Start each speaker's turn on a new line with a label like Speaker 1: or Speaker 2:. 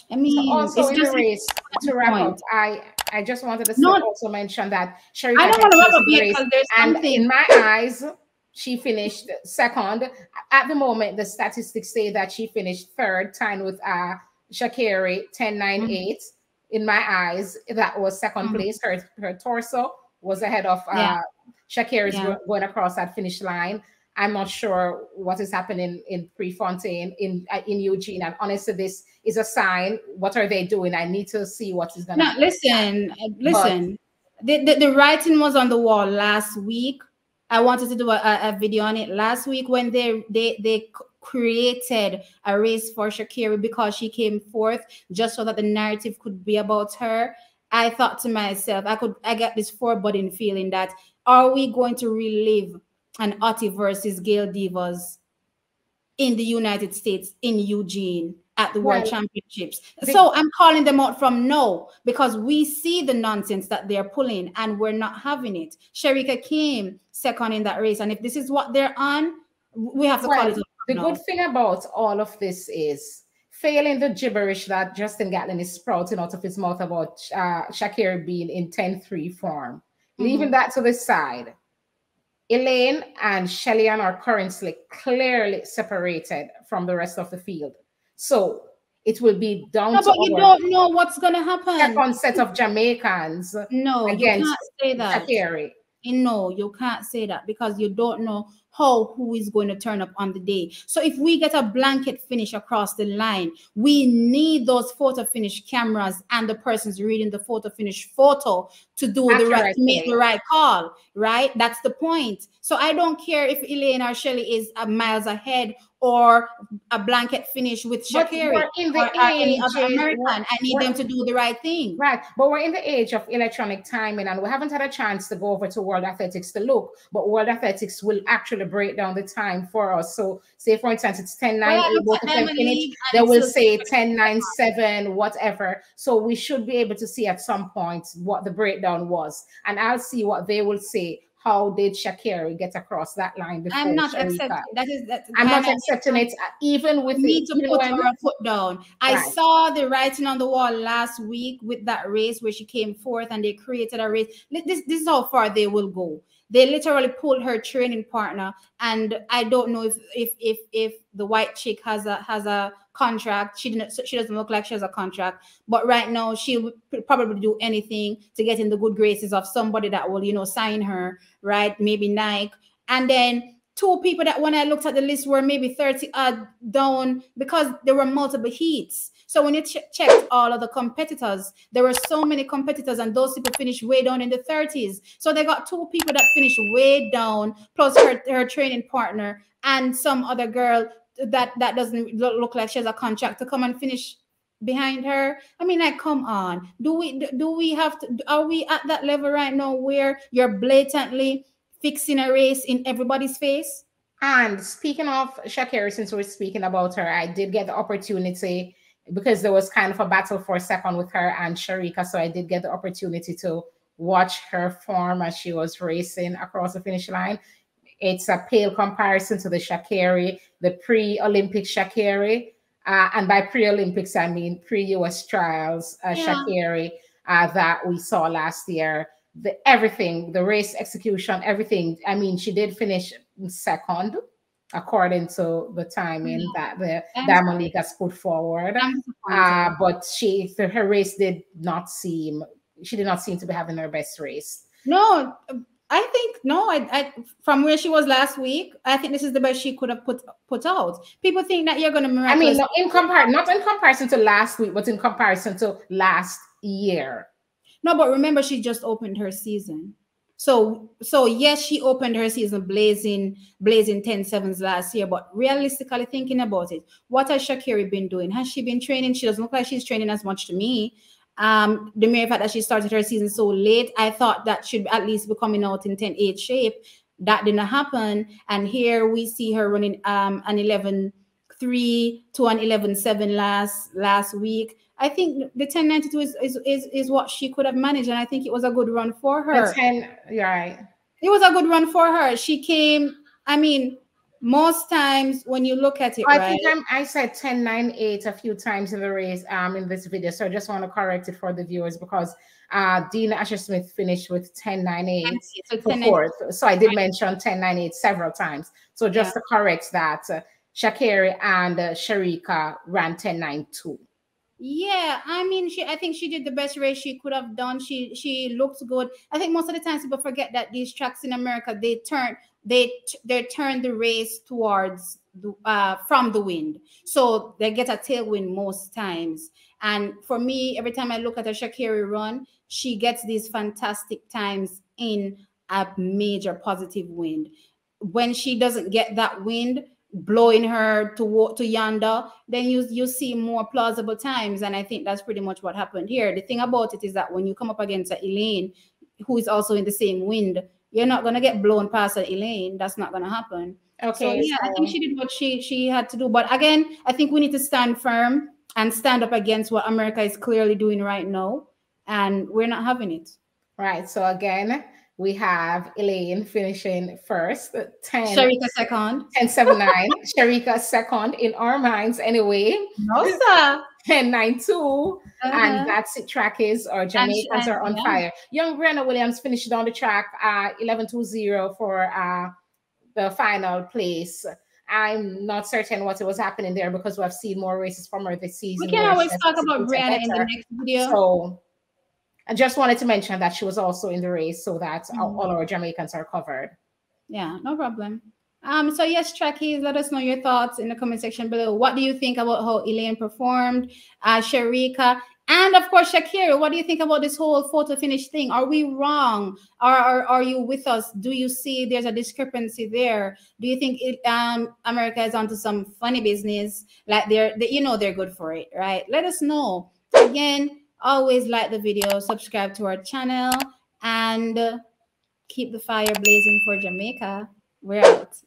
Speaker 1: Yeah.
Speaker 2: I mean,
Speaker 1: so also
Speaker 2: it's
Speaker 1: in
Speaker 2: just
Speaker 1: the race, to wrap up,
Speaker 2: point.
Speaker 1: I just wanted to
Speaker 2: No,
Speaker 1: also mention that
Speaker 2: I
Speaker 1: Shericka
Speaker 2: don't
Speaker 1: did
Speaker 2: want to wrap
Speaker 1: finish
Speaker 2: up
Speaker 1: the
Speaker 2: yet
Speaker 1: race,
Speaker 2: because there's
Speaker 1: and
Speaker 2: something.
Speaker 1: in my eyes, she finished second. At the moment, the statistics say that she finished third, tied with Sha'Carri 10.98. In my eyes, that was second place. Her torso was ahead of
Speaker 2: Yeah,
Speaker 1: Sha'Carri's
Speaker 2: yeah.
Speaker 1: going across that finish line. I'm not sure what is happening in Prefontaine, in Eugene, and honestly, this is a sign. What are they doing? I need to see what is going to
Speaker 2: No,
Speaker 1: happen.
Speaker 2: listen,
Speaker 1: But
Speaker 2: listen. The writing was on the wall last week. I wanted to do a video on it last week when they created a race for Sha'Carri because she came fourth, just so that the narrative could be about her. I thought to myself, I get this foreboding feeling that, are we going to relive an Otti versus Gail Divas in the United States, in Eugene, at the World
Speaker 1: well,
Speaker 2: Championships? So I'm calling them out from no, because we see the nonsense that they're pulling and we're not having it. Shericka came second in that race, and if this is what they're on, we have to call it
Speaker 1: well,
Speaker 2: out
Speaker 1: the
Speaker 2: now.
Speaker 1: good thing about all of this is failing the gibberish that Justin Gatlin is sprouting out of his mouth about Sha'Carri being in 10-3 form. Leaving that to the side, Elaine and Shelly-Ann are currently clearly separated from the rest of the field. So it will be down
Speaker 2: No,
Speaker 1: to
Speaker 2: but you
Speaker 1: our
Speaker 2: don't know what's going to happen.
Speaker 1: second set of Jamaicans
Speaker 2: No, you
Speaker 1: against
Speaker 2: can't say that.
Speaker 1: Sha'Carri.
Speaker 2: No, you can't say that because you don't know who is going to turn up on the day. So if we get a blanket finish across the line, we need those photo finish cameras and the persons reading the photo finish photo to do the right, to make the right call, right? That's the point. So I don't care if Elaine or Shelley is miles ahead or a blanket finish with Sha'Carri or any other American. I need them to do the right thing.
Speaker 1: Right. But we're in the age of electronic timing, and we haven't had a chance to go over to World Athletics to look, but World Athletics will actually break down the time for us. So say, for instance, it's 10.98, both of them finish, they will say 10.97, whatever. So we should be able to see at some point what the breakdown was, and I'll see what they will say. How did Sha'Carri get across that line before
Speaker 2: I'm not
Speaker 1: Shericka?
Speaker 2: accepting that.
Speaker 1: I'm not accepting it, even with
Speaker 2: need
Speaker 1: it.
Speaker 2: to put her foot down. I saw the writing on the wall last week with that race where she came fourth and they created a race. This is how far they will go. They literally pulled her training partner, and I don't know if the white chick has a contract. She doesn't look like she has a contract, but right now she would probably do anything to get in the good graces of somebody that will sign her, right? Maybe Nike. And then two people that when I looked at the list were maybe 30 down because there were multiple heats. So when you checked all of the competitors, there were so many competitors, and those people finished way down in the 30s. So they got two people that finished way down, plus her training partner and some other girl that doesn't look like she has a contract to come and finish behind her. I mean, like, come on. Do we have to? Are we at that level right now where you're blatantly fixing a race in everybody's face?
Speaker 1: And speaking of Sha'Carri, since we're speaking about her, I did get the opportunity because there was kind of a battle for a second with her and Shericka. So I did get the opportunity to watch her form as she was racing across the finish line. It's a pale comparison to the Sha'Carri, the pre-Olympic Sha'Carri. And by pre-Olympics, I mean pre-US trials Sha'Carri that we saw last year. Everything, the race execution, everything. I mean, she did finish second according to the timing that the Diamond League has put forward. But her race did not seem to be having her best race.
Speaker 2: No, I think no. I from where she was last week, I think this is the best she could have put out. People think that you're going to miraculous.
Speaker 1: I mean, not in comparison to last week, but in comparison to last year.
Speaker 2: No, but remember, she just opened her season. So yes, she opened her season blazing 10-7s last year. But realistically thinking about it, what has Sha'Carri been doing? Has she been training? She doesn't look like she's training as much to me. The mere fact that she started her season so late, I thought that should at least be coming out in 10-8 shape. That didn't happen. And here we see her running an 11-3 to an 11-7 last week. I think the 10.92 is what she could have managed, and I think it was a good run for her.
Speaker 1: You're right.
Speaker 2: It was a good run for her. She came, I mean, Most times when you look at it,
Speaker 1: I
Speaker 2: right?
Speaker 1: think I said 10-9-8 a few times in the race in this video. So I just want to correct it for the viewers because Dean Asher Smith finished with 10-9-8
Speaker 2: So
Speaker 1: for
Speaker 2: 10,
Speaker 1: fourth. So I did mention 10-9-8 several times. So just to correct that, Sha'Carri and Shericka ran 10-9-2.
Speaker 2: Yeah, I mean, I think she did the best race she could have done. She looks good. I think most of the times people forget that these tracks in America, they turn the race towards the from the wind, so they get a tailwind most times. And for me, every time I look at a Sha'Carri run, she gets these fantastic times in a major positive wind. When she doesn't get that wind blowing her to yonder, then you see more plausible times. And I think that's pretty much what happened here. The thing about it is that when you come up against Elaine, who is also in the same wind, you're not going to get blown past Elaine. That's not going to happen.
Speaker 1: Okay.
Speaker 2: So yeah, I think she did what she had to do. But again, I think we need to stand firm and stand up against what America is clearly doing right now, and we're not having it.
Speaker 1: Right. So again, we have Elaine finishing first, 10.
Speaker 2: Shericka second.
Speaker 1: 10-7-9. Shericka second in our minds anyway.
Speaker 2: No, sir.
Speaker 1: 10-9-2. And that's it. Trackies or Jamaicans are on fire. Young Brenna Williams finished on the track 11-2-0 for the final place. I'm not certain what was happening there because we have seen more races from her this season.
Speaker 2: We can always talk about Brianna in the next video.
Speaker 1: So I just wanted to mention that she was also in the race so that all our Jamaicans are covered.
Speaker 2: Yeah, no problem. So yes, Trackies, let us know your thoughts in the comment section below. What do you think about how Elaine performed, Shericka, and of course Sha'Carri? What do you think about this whole photo finish thing? Are we wrong? Are you with us? Do you see there's a discrepancy there? Do you think America is onto some funny business? Like they're good for it, right? Let us know. Again, always like the video, subscribe to our channel, and keep the fire blazing for Jamaica. We're out.